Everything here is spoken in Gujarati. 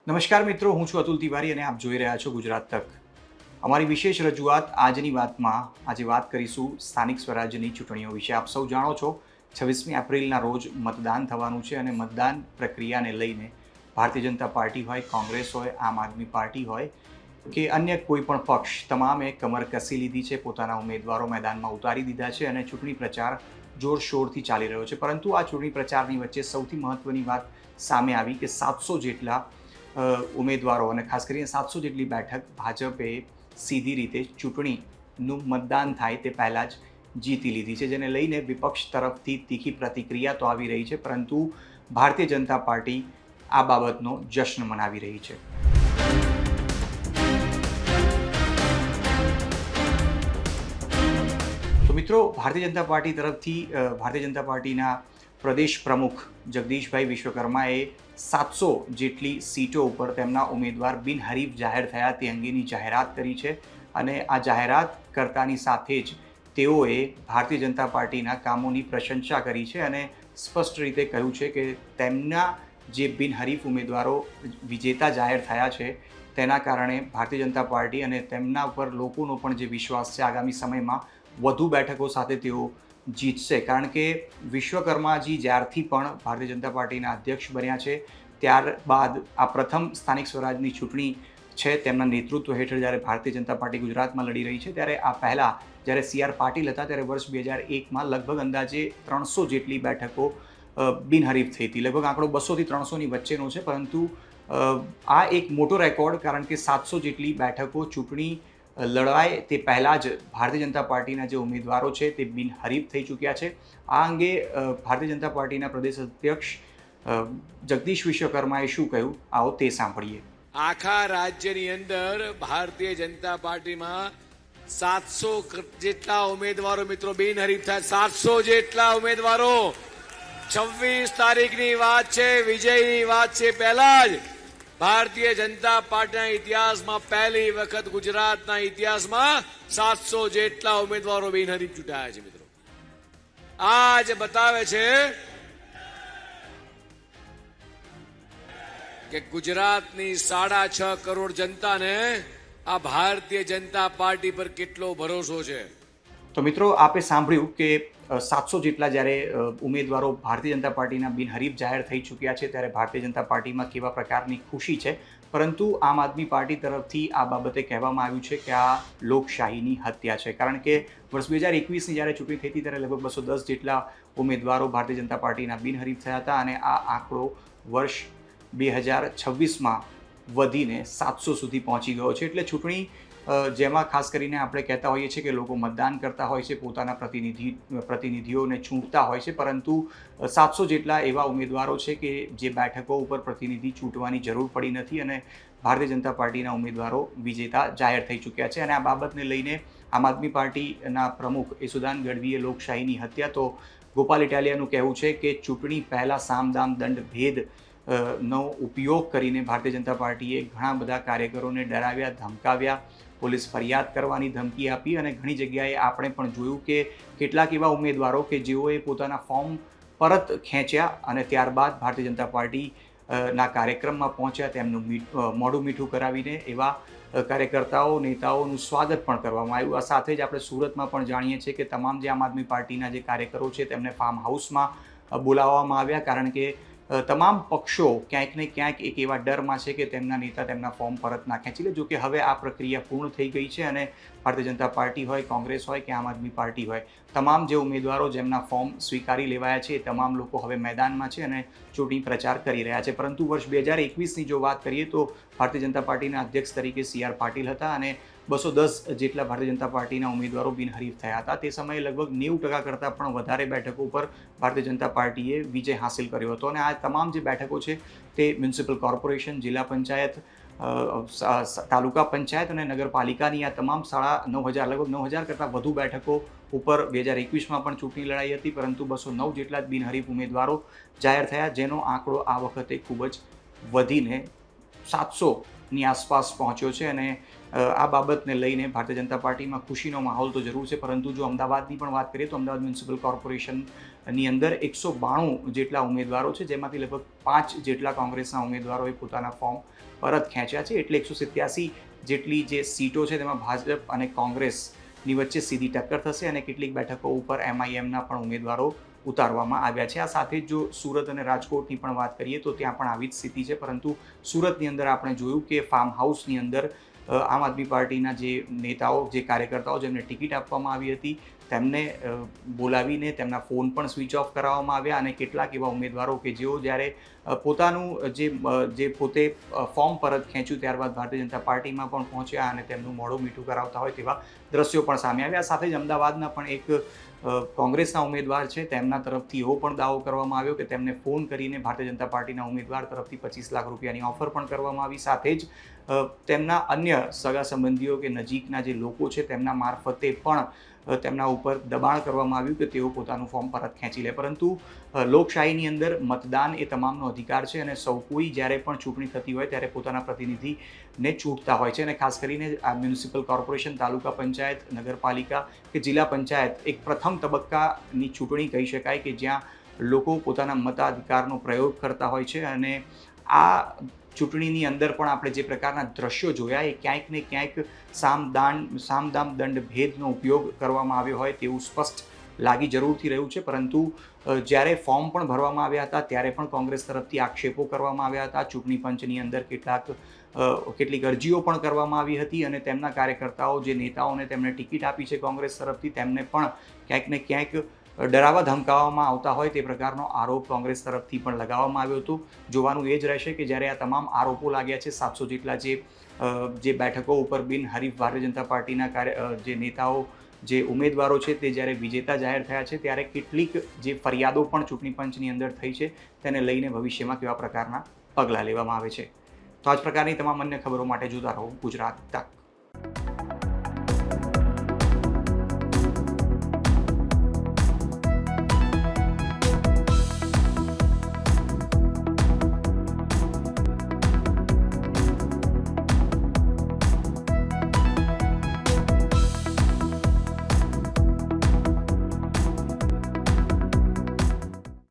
નમસ્કાર મિત્રો, હું છું અતુલ તિવારી અને આપ જોઈ રહ્યા છો ગુજરાત તક. અમારી વિશેષ રજૂઆત આજની વાતમાં આજે વાત કરીશું સ્થાનિક સ્વરાજ્યની ચૂંટણીઓ વિશે. આપ સૌ જાણો છો 26મી એપ્રિલના રોજ મતદાન થવાનું છે અને મતદાન પ્રક્રિયાને લઈને ભારતીય જનતા પાર્ટી હોય, કોંગ્રેસ હોય, આમ આદમી પાર્ટી હોય કે અન્ય કોઈ પણ પક્ષ તમામે કમર કસી લીધી છે, પોતાના ઉમેદવારો મેદાનમાં ઉતારી દીધા છે અને ચૂંટણી પ્રચાર જોરશોરથી ચાલી રહ્યો છે. પરંતુ આ ચૂંટણી પ્રચારની વચ્ચે સૌથી મહત્ત્વની વાત સામે આવી કે 700 જેટલા ઉમેદવારો અને ખાસ કરીને 700 જેટલી બેઠક ભાજપે સીધી રીતે ચૂંટણીનું મતદાન થાય તે પહેલાં જ જીતી લીધી છે, જેને લઈને વિપક્ષ તરફથી તીખી પ્રતિક્રિયા તો આવી રહી છે, પરંતુ ભારતીય જનતા પાર્ટી આ બાબતનો જશ્ન મનાવી રહી છે. તો મિત્રો, ભારતીય જનતા પાર્ટી તરફથી ભારતીય જનતા પાર્ટીના પ્રદેશ પ્રમુખ જગદીશભાઈ વિશ્વકર્માએ 700 જેટલી સીટો ઉપર તેમના ઉમેદવાર બિનહરીફ જાહેર થયા તે અંગેની જાહેરાત કરી છે અને આ જાહેરાત કરતાની સાથે જ તેઓએ ભારતીય જનતા પાર્ટીના કામોની પ્રશંસા કરી છે અને સ્પષ્ટ રીતે કહ્યું છે કે તેમના જે બિનહરીફ ઉમેદવારો વિજેતા જાહેર થયા છે તેના કારણે ભારતીય જનતા પાર્ટી અને તેમના ઉપર લોકોનો પણ જે વિશ્વાસ છે આગામી સમયમાં વધુ બેઠકો સાથે તેઓ જીતશે. કારણ કે વિશ્વકર્માજી જ્યારથી પણ ભારતીય જનતા પાર્ટીના અધ્યક્ષ બન્યા છે ત્યારબાદ આ પ્રથમ સ્થાનિક સ્વરાજની ચૂંટણી છે તેમના નેતૃત્વ હેઠળ. જ્યારે ભારતીય જનતા પાર્ટી ગુજરાતમાં લડી રહી છે ત્યારે આ પહેલાં જ્યારે CR પાટીલ હતા ત્યારે વર્ષ 2001માં લગભગ અંદાજે 300 જેટલી બેઠકો બિનહરીફ થઈ હતી. લગભગ આંકડો 200 થી 300ની વચ્ચેનો છે, પરંતુ આ એક મોટો રેકોર્ડ, કારણ કે 700 જેટલી બેઠકો ચૂંટણી લડાય તે પહેલાં જ ભારતીય જનતા પાર્ટીના જે ઉમેદવારો છે તે બિનહરીફ થઈ ચૂક્યા છે. આ અંગે ભારતીય જનતા પાર્ટીના પ્રદેશ અધ્યક્ષ જગદીશ વિશ્વકર્માએ શું કહ્યું, આવો તે સાંભળીએ. આખા રાજ્યની અંદર ભારતીય જનતા પાર્ટીમાં 700 જેટલા ઉમેદવારો મિત્રો બિનહરીફ થાય. 700 જેટલા ઉમેદવારો. 26 તારીખની વાત છે, વિજયની વાત છે. પહેલા જ ભારતીય જનતા પાર્ટીના ઇતિહાસમાં પહેલી વખત ગુજરાતના ઇતિહાસમાં 700 જેટલા ઉમેદવારો બિનહરીફ ચૂંટાયા છે મિત્રો. આ જ બતાવે છે કે ગુજરાતની 6.5 કરોડ જનતાને આ ભારતીય જનતા પાર્ટી પર કેટલો ભરોસો છે. તો મિત્રો, આપે સાંભળ્યું કે 700 જેટલા જ્યારે ઉમેદવારો ભારતીય જનતા પાર્ટીના બિનહરીફ જાહેર થઈ ચૂક્યા છે ત્યારે ભારતીય જનતા પાર્ટીમાં કેવા પ્રકારની ખુશી છે. પરંતુ આમ આદમી પાર્ટી તરફથી આ બાબતે કહેવામાં આવ્યું છે કે આ લોકશાહીની હત્યા છે. કારણ કે વર્ષ 2021ની જ્યારે ચૂંટણી થઈ હતી ત્યારે લગભગ 210 જેટલા ઉમેદવારો ભારતીય જનતા પાર્ટીના બિનહરીફ થયા હતા અને આ આંકડો વર્ષ 2026માં વધીને 700 સુધી પહોંચી ગયો છે. એટલે ચૂંટણી જેમાં ખાસ કરીને આપણે કહેતા હોઈએ છીએ કે લોકો મતદાન કરતા હોય છે, પોતાના પ્રતિનિધિઓને ચૂંટતા હોય છે, પરંતુ 700 જેટલા એવા ઉમેદવારો છે કે જે બેઠકો ઉપર પ્રતિનિધિ ચૂંટવાની જરૂર પડી નથી અને ભારતીય જનતા પાર્ટીના ઉમેદવારો વિજેતા જાહેર થઈ ચૂક્યા છે. અને આ બાબતને લઈને આમ આદમી પાર્ટીના પ્રમુખ યશુદાન ગઢવીએ લોકશાહીની હત્યા, તો ગોપાલ ઇટાલિયાનું કહેવું છે કે ચૂંટણી પહેલાં સામ દામ દંડ ભેદ નો ઉપયોગ કરીને ભારતીય જનતા પાર્ટીએ ઘણા બધા કાર્યકરોને ડરાવ્યા, ધમકાવ્યા, પોલીસ ફરિયાદ કરવાની ધમકી આપી અને ઘણી જગ્યાએ આપણે પણ જોયું કે કેટલાક એવા ઉમેદવારો કે જેઓએ પોતાના ફોર્મ પરત ખેંચ્યા અને ત્યારબાદ ભારતીય જનતા પાર્ટીના કાર્યક્રમમાં પહોંચ્યા, તેમનું મોઢું મીઠું કરાવીને એવા કાર્યકર્તાઓ, નેતાઓનું સ્વાગત પણ કરવામાં આવ્યું. આ સાથે જ આપણે સુરતમાં પણ જાણીએ છીએ કે તમામ જે આમ આદમી પાર્ટીના જે કાર્યકરો છે તેમને ફાર્મ હાઉસમાં બોલાવવામાં આવ્યા, કારણ કે તમામ પક્ષો ક્યાંક ને ક્યાંક એક એવા ડરમાં છે કે તેમના નેતા તેમના ફોર્મ પરત ના ખેંચી લે. જો કે હવે આ પ્રક્રિયા પૂર્ણ થઈ ગઈ છે અને ભારતીય જનતા પાર્ટી હોય, કોંગ્રેસ હોય કે આમ આદમી પાર્ટી હોય, તમામ જે ઉમેદવારો જેમના ફોર્મ સ્વીકારી લેવાયા છે તમામ લોકો હવે મેદાનમાં છે અને ચૂંટણી પ્રચાર કરી રહ્યા છે. પરંતુ વર્ષ 2021ની જો વાત કરીએ તો ભારતીય જનતા પાર્ટીના અધ્યક્ષ તરીકે CR પાટીલ હતા અને 210 જેટલા ભારતીય જનતા પાર્ટીના ઉમેદવારો બિનહરીફ થયા હતા. તે સમયે લગભગ 90% કરતાં પણ વધારે બેઠકો પર ભારતીય જનતા પાર્ટીએ વિજય હાંસિલ કર્યો હતો. અને આ તમામ જે બેઠકો છે તે મ્યુનિસિપલ કોર્પોરેશન, જિલ્લા પંચાયત, તાલુકા પંચાયત અને નગરપાલિકાની આ તમામ 9,500 લગભગ 9,000 કરતાં વધુ બેઠકો ઉપર 2021માં પણ ચૂંટણી લડાઈ હતી, પરંતુ 209 જેટલા જ બિનહરીફ ઉમેદવારો જાહેર થયા, જેનો આંકડો આ વખતે ખૂબ જ વધીને 700ની આસપાસ પહોંચ્યો છે. અને આ બાબતને લઈને ભારતીય જનતા પાર્ટીમાં ખુશીનો માહોલ તો જરૂર છે, પરંતુ જો અમદાવાદની પણ વાત કરીએ તો અમદાવાદ મ્યુનિસિપલ કોર્પોરેશન ની અંદર 192 જેટલા ઉમેદવારો છે, જેમાંથી લગભગ 5 જેટલા કોંગ્રેસના ઉમેદવારોએ પોતાના ફોર્મ પરત ખેંચ્યા છે. એટલે 187 જેટલી જે સીટો છે તેમાં ભાજપ અને કોંગ્રેસની વચ્ચે સીધી ટક્કર થશે અને કેટલીક બેઠકો ઉપર MIMના પણ ઉમેદવારો ઉતારવામાં આવ્યા છે. આ સાથે જો સુરત અને રાજકોટની પણ વાત કરીએ તો ત્યાં પણ આવી જ સ્થિતિ છે, પરંતુ સુરતની અંદર આપણે જોયું કે ફાર્મ હાઉસની અંદર આમ આદમી પાર્ટીના જે નેતાઓ, જે કાર્યકર્તાઓ જેમને ટિકિટ આપવામાં આવી હતી તેમને બોલાવીને તેમના ફોન પણ સ્વિચ ઓફ કરાવવામાં આવ્યા અને કેટલાક એવા ઉમેદવારો કે જેઓ જ્યારે પોતાનું જે પોતે ફોર્મ પરત ખેંચ્યું ત્યારબાદ ભારતીય જનતા પાર્ટીમાં પણ પહોંચ્યા અને તેમનું મોઢું મીઠું કરાવતા હોય તેવા દ્રશ્યો પણ સામે આવ્યા. સાથે જ અમદાવાદના પણ એક કોંગ્રેસના ઉમેદવાર છે, તેમના તરફથી એવો પણ દાવો કરવામાં આવ્યો કે તેમને ફોન કરીને ભારતીય જનતા પાર્ટીના ઉમેદવાર તરફથી 25 લાખ રૂપિયાની ઓફર પણ કરવામાં આવી. સાથે જ તેમના અન્ય સગા સંબંધીઓ કે નજીકના જે લોકો છે તેમના મારફતે પણ તેમના ઉપર દબાણ કરવામાં આવ્યું કે તેઓ પોતાનું ફોર્મ પરત ખેંચી લે. પરંતુ લોકશાહીની અંદર મતદાન એ તમામનો અધિકાર છે અને સૌ કોઈ જ્યારે પણ ચૂંટણી થતી હોય ત્યારે પોતાના પ્રતિનિધિને ચૂંટતા હોય છે અને ખાસ કરીને આ મ્યુનિસિપલ કોર્પોરેશન, તાલુકા પંચાયત, નગરપાલિકા કે જિલ્લા પંચાયત એક પ્રથમ તબક્કાની ચૂંટણી કહી શકાય કે જ્યાં લોકો પોતાના મતાધિકારનો પ્રયોગ કરતા હોય છે. અને આ ચૂંટણીની અંદર પણ આપણે જે પ્રકારના દ્રશ્યો જોયા એ ક્યાંક ને ક્યાંક સામદામ દંડ ભેદનો ઉપયોગ કરવામાં આવ્યો હોય તેવું સ્પષ્ટ લાગી જરૂરથી રહ્યું છે. પરંતુ જ્યારે ફોર્મ પણ ભરવામાં આવ્યા હતા ત્યારે પણ કોંગ્રેસ તરફથી આક્ષેપો કરવામાં આવ્યા હતા. ચૂંટણી પંચની અંદર કેટલીક અરજીઓ પણ કરવામાં આવી હતી અને તેમના કાર્યકર્તાઓ, જે નેતાઓને તેમણે ટિકિટ આપી છે કોંગ્રેસ તરફથી, તેમને પણ ક્યાંક ને ક્યાંક ડરાવવા ધમકાવવામાં આવતા હોય તે પ્રકારનો આરોપ કોંગ્રેસ તરફથી પણ લગાવવામાં આવ્યો હતો. જોવાનું એ જ રહેશે કે જ્યારે આ તમામ આરોપો લાગ્યા છે, 700 જેટલા જે બેઠકો ઉપર બિનહરીફ ભારતીય જનતા પાર્ટીના જે નેતાઓ, જે ઉમેદવારો છે તે જ્યારે વિજેતા જાહેર થયા છે ત્યારે કેટલીક જે ફરિયાદો પણ ચૂંટણી પંચની અંદર થઈ છે તેને લઈને ભવિષ્યમાં કેવા પ્રકારના પગલાં લેવામાં આવે છે. તો આ જ પ્રકારની તમામ અન્ય ખબરો માટે જોતા રહો ગુજરાત તક.